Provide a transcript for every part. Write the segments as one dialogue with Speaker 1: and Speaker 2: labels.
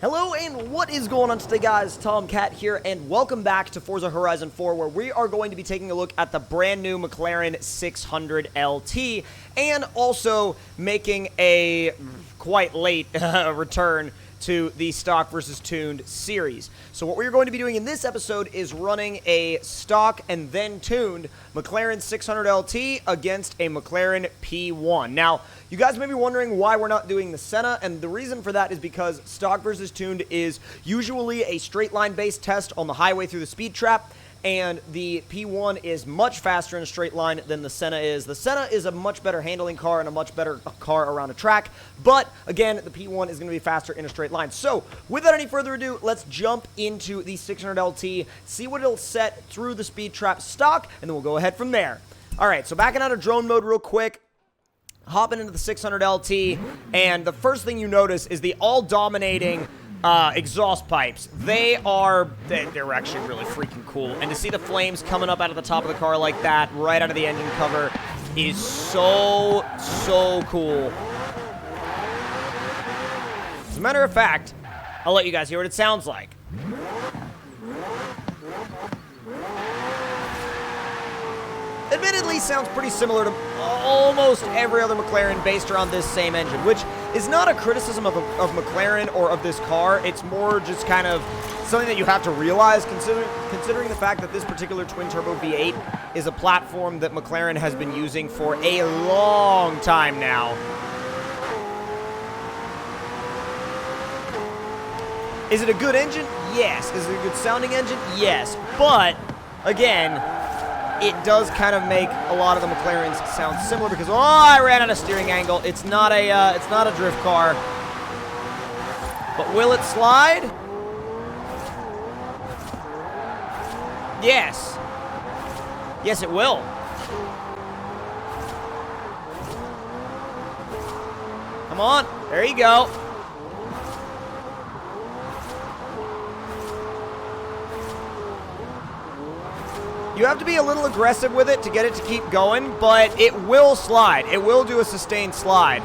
Speaker 1: Hello and what is going on today, guys? Tom Cat here, and welcome back to Forza Horizon 4, where we are going to be taking a look at the brand new McLaren 600LT and also making a quite late return to the stock versus tuned series. So what we're going to be doing in this episode is running a stock and then tuned McLaren 600LT against a McLaren P1. Now, you guys may be wondering why we're not doing the Senna, and the reason for that is because stock versus tuned is usually a straight line based test on the highway through the speed trap, and the P1 is much faster in a straight line than the Senna is. The Senna is a much better handling car and a much better car around a track, but again, the P1 is going to be faster in a straight line. So, without any further ado, let's jump into the 600LT, see what it'll set through the speed trap stock, and then we'll go ahead from there. Alright, so backing out of drone mode real quick, hopping into the 600LT, and the first thing you notice is the all-dominating exhaust pipes. They're actually really freaking cool. And to see the flames coming up out of the top of the car like that, right out of the engine cover, is so cool. As a matter of fact, I'll let you guys hear what it sounds like. Admittedly, sounds pretty similar to almost every other McLaren based around this same engine, which is not a criticism of McLaren or of this car. It's more just kind of something that you have to realize, considering the fact that this particular twin-turbo V8 is a platform that McLaren has been using for a long time now. Is it a good engine? Yes. Is it a good sounding engine? Yes. But, again, it does kind of make a lot of the McLarens sound similar because, oh, I ran out of steering angle. It's not a drift car. But will it slide? Yes. Yes, it will. Come on. There you go. You have to be a little aggressive with it to get it to keep going, but it will slide. It will do a sustained slide.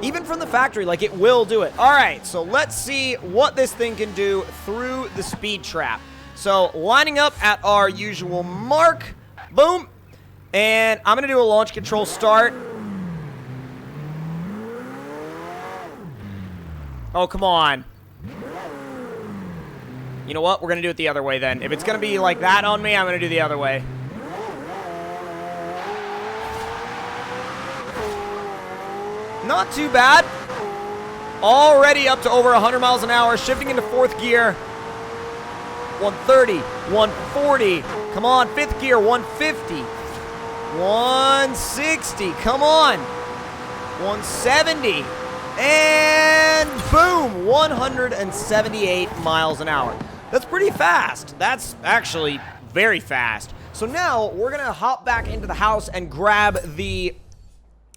Speaker 1: Even from the factory, like, it will do it. All right, so let's see what this thing can do through the speed trap. So lining up at our usual mark. Boom. And I'm going to do a launch control start. Oh, come on. You know what? We're going to do it the other way then. If it's going to be like that on me, I'm going to do the other way. Not too bad. Already up to over 100 miles an hour. Shifting into fourth gear. 130. 140. Come on. Fifth gear. 150. 160. Come on. 170. And boom. 178 miles an hour. That's pretty fast. That's actually very fast. So now we're going to hop back into the house and grab the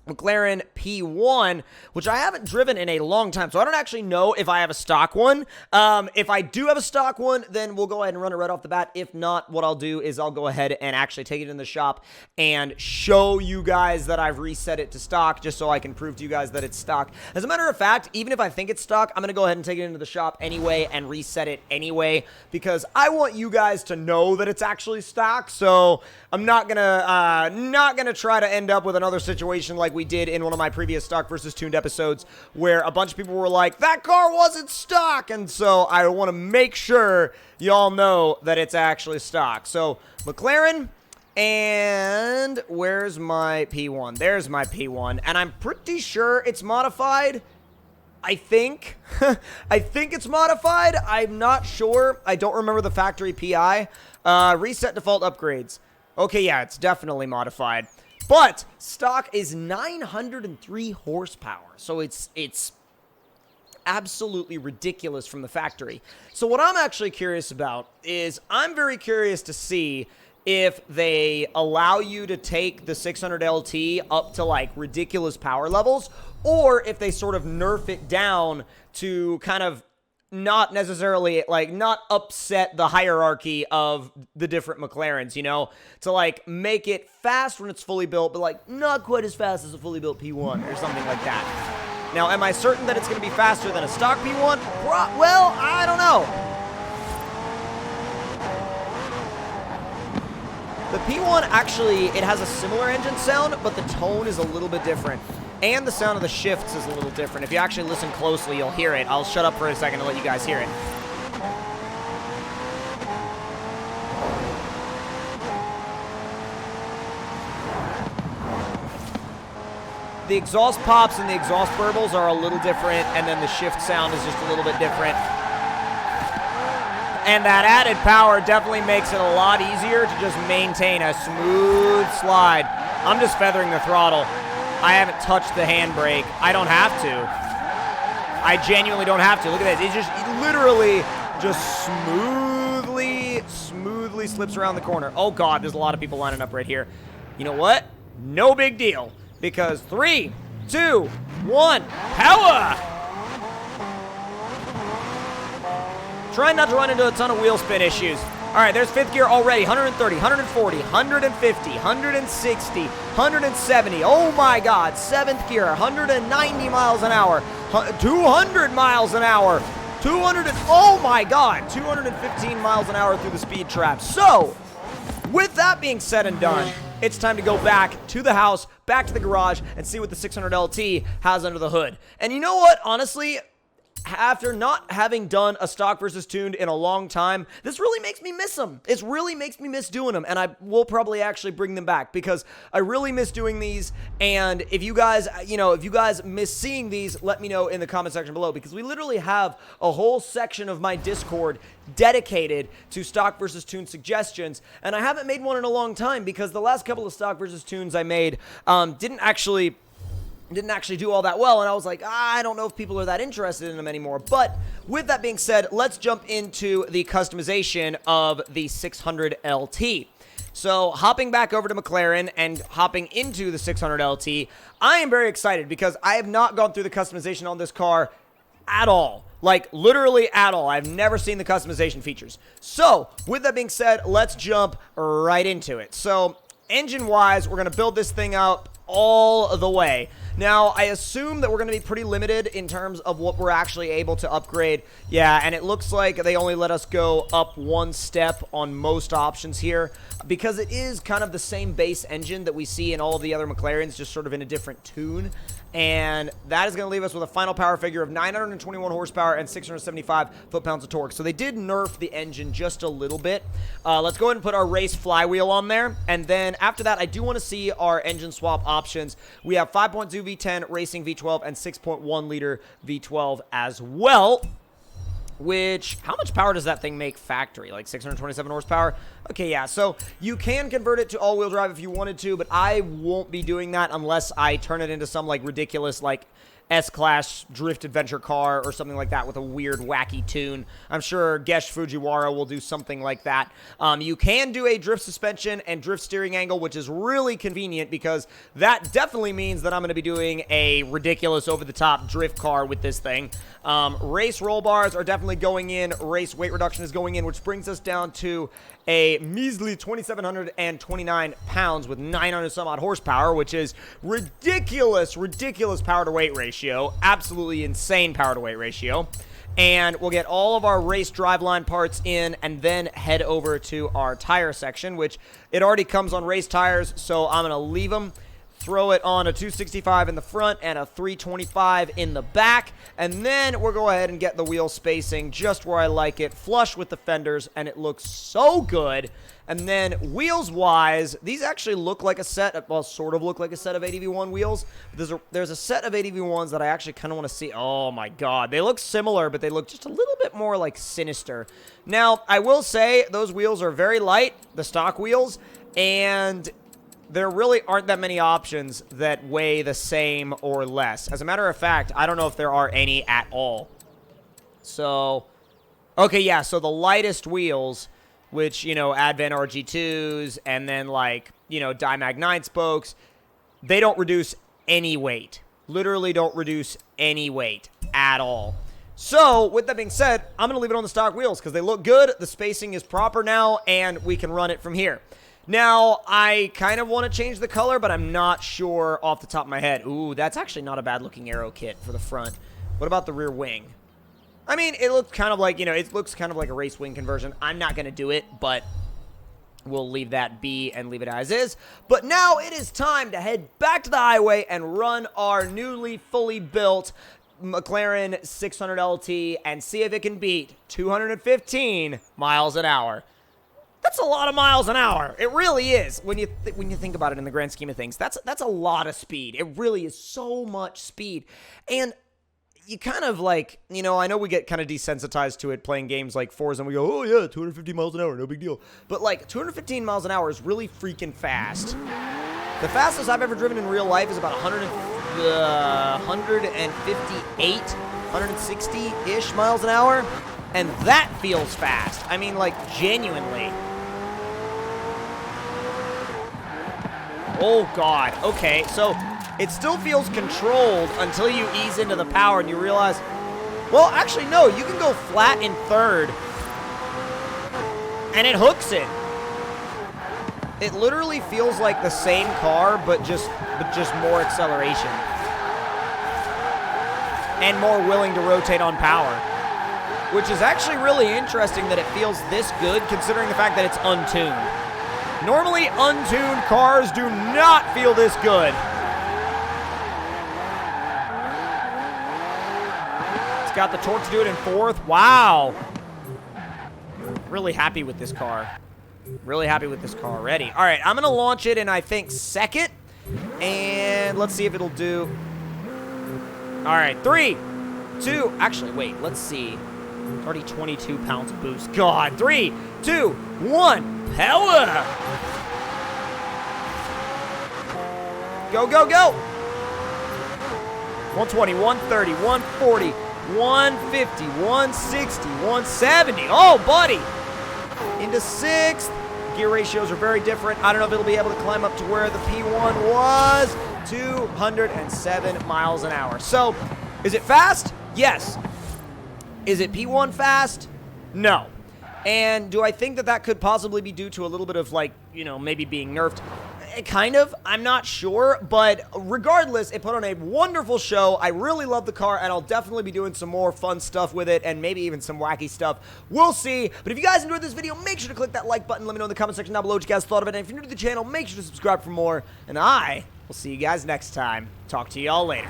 Speaker 1: McLaren P1, which I haven't driven in a long time, so I don't actually know if I have a stock one. If I do have a stock one, then we'll go ahead and run it right off the bat. If not, what I'll do is I'll go ahead and actually take it in the shop and show you guys that I've reset it to stock, just so I can prove to you guys that it's stock. As a matter of fact, even if I think it's stock, I'm going to go ahead and take it into the shop anyway and reset it anyway, because I want you guys to know that it's actually stock, so I'm not gonna try to end up with another situation like we did in one of my previous stock versus tuned episodes where a bunch of people were like, that car wasn't stock, and so I want to make sure y'all know that it's actually stock. So McLaren, and where's my P1? There's my P1, and I'm pretty sure it's modified. I think I think it's modified. I'm not sure. I don't remember the factory PI. Reset default upgrades. Okay, yeah, it's definitely modified. But stock is 903 horsepower, so it's absolutely ridiculous from the factory. So what I'm actually curious about is I'm very curious to see if they allow you to take the 600LT up to, like, ridiculous power levels, or if they sort of nerf it down to kind of not necessarily, like, not upset the hierarchy of the different McLarens, you know, to, like, make it fast when it's fully built, but, like, not quite as fast as a fully built P1 or something like that. Now, am I certain that it's going to be faster than a stock P1? Well, I don't know. The P1 actually, it has a similar engine sound, but the tone is a little bit different. And the sound of the shifts is a little different. If you actually listen closely, you'll hear it. I'll shut up for a second to let you guys hear it. The exhaust pops and the exhaust burbles are a little different, and then the shift sound is just a little bit different. And that added power definitely makes it a lot easier to just maintain a smooth slide. I'm just feathering the throttle. I haven't touched the handbrake. I don't have to. I genuinely don't have to. Look at this. It literally just smoothly slips around the corner. Oh, God, there's a lot of people lining up right here. You know what? No big deal. Because 3, 2, 1, power! Trying not to run into a ton of wheel spin issues. All right, there's 5th gear already. 130, 140, 150, 160, 170. Oh my God, 7th gear, 190 miles an hour, 200 miles an hour, 200, oh my God, 215 miles an hour through the speed trap. So, with that being said and done, it's time to go back to the house, back to the garage, and see what the 600LT has under the hood. And you know what? Honestly, after not having done a stock versus tuned in a long time, this really makes me miss them. It really makes me miss doing them, and I will probably actually bring them back because I really miss doing these. And if you guys, if you guys miss seeing these, let me know in the comment section below, because we literally have a whole section of my Discord dedicated to stock versus tune suggestions, and I haven't made one in a long time because the last couple of stock versus tunes I made didn't actually do all that well, and I was like, I don't know if people are that interested in them anymore. But with that being said, let's jump into the customization of the 600LT. So hopping back over to McLaren and hopping into the 600LT, I am very excited because I have not gone through the customization on this car at all. Like, literally at all. I've never seen the customization features. So, with that being said, let's jump right into it. So, engine-wise, we're going to build this thing up all the way. Now, I assume that we're going to be pretty limited in terms of what we're actually able to upgrade. Yeah, and it looks like they only let us go up one step on most options here because it is kind of the same base engine that we see in all of the other McLarens, just sort of in a different tune. And that is going to leave us with a final power figure of 921 horsepower and 675 foot-pounds of torque. So they did nerf the engine just a little bit. Let's go ahead and put our race flywheel on there. And then after that, I do want to see our engine swap options. We have 5.2 V10 racing V12 and 6.1 liter V12 as well. Which, how much power does that thing make factory? Like 627 horsepower? Okay, yeah, so you can convert it to all-wheel drive if you wanted to, but I won't be doing that unless I turn it into some, like, ridiculous, like, S-Class drift adventure car or something like that with a weird, wacky tune. I'm sure Gesh Fujiwara will do something like that. You can do a drift suspension and drift steering angle, which is really convenient because that definitely means that I'm going to be doing a ridiculous over-the-top drift car with this thing. Race roll bars are definitely going in. Race weight reduction is going in, which brings us down to a measly 2,729 pounds with 900 some odd horsepower, which is ridiculous power to weight ratio. Absolutely insane power to weight ratio. And we'll get all of our race driveline parts in and then head over to our tire section, which it already comes on race tires, so I'm going to leave them. Throw it on a 265 in the front and a 325 in the back. And then we'll go ahead and get the wheel spacing just where I like it, flush with the fenders, and it looks so good. And then wheels-wise, these actually look like a set, well, sort of look like a set of ADV1 wheels. There's a set of ADV1s that I actually kind of want to see. Oh, my God. They look similar, but they look just a little bit more, like, sinister. Now, I will say those wheels are very light, the stock wheels, and there really aren't that many options that weigh the same or less. As a matter of fact, I don't know if there are any at all. So, okay, yeah, so the lightest wheels, which, Advent RG2s and then, like, Dimag 9 spokes, they don't reduce any weight. Literally don't reduce any weight at all. So, with that being said, I'm going to leave it on the stock wheels because they look good, the spacing is proper now, and we can run it from here. Now, I kind of want to change the color, but I'm not sure off the top of my head. Ooh, that's actually not a bad-looking aero kit for the front. What about the rear wing? I mean, it looks kind of like, you know, it looks kind of like a race wing conversion. I'm not going to do it, but we'll leave that be and leave it as is. But now it is time to head back to the highway and run our newly fully built McLaren 600LT and see if it can beat 215 miles an hour. That's a lot of miles an hour. It really is. When you think about it in the grand scheme of things, that's a lot of speed. It really is so much speed. And you kind of like, you know, I know we get kind of desensitized to it playing games like Forza and we go, oh yeah, 250 miles an hour, no big deal. But like 215 miles an hour is really freaking fast. The fastest I've ever driven in real life is about 158, 160-ish miles an hour. And that feels fast. I mean, like, genuinely. Oh, God. Okay, so it still feels controlled until you ease into the power and you realize, well, actually, no, you can go flat in third. And it hooks it. It literally feels like the same car, but just more acceleration. And more willing to rotate on power. Which is actually really interesting that it feels this good, considering the fact that it's untuned. Normally, untuned cars do not feel this good. It's got the torque to do it in fourth. Wow. Really happy with this car. Really happy with this car already. All right, I'm going to launch it in, I think, second. And let's see if it'll do. All right, 3, 2. Actually, wait, let's see. Already 22 pounds of boost. God, 3, 2, 1, power! Go, go, go! 120, 130, 140, 150, 160, 170. Oh, buddy! Into sixth. Gear ratios are very different. I don't know if it'll be able to climb up to where the P1 was. 207 miles an hour. So, is it fast? Yes. Is it P1 fast? No. And do I think that that could possibly be due to a little bit of, like, you know, maybe being nerfed? Kind of. I'm not sure. But regardless, it put on a wonderful show. I really love the car, and I'll definitely be doing some more fun stuff with it, and maybe even some wacky stuff. We'll see. But if you guys enjoyed this video, make sure to click that like button. Let me know in the comment section down below what you guys thought of it. And if you're new to the channel, make sure to subscribe for more. And I will see you guys next time. Talk to y'all later.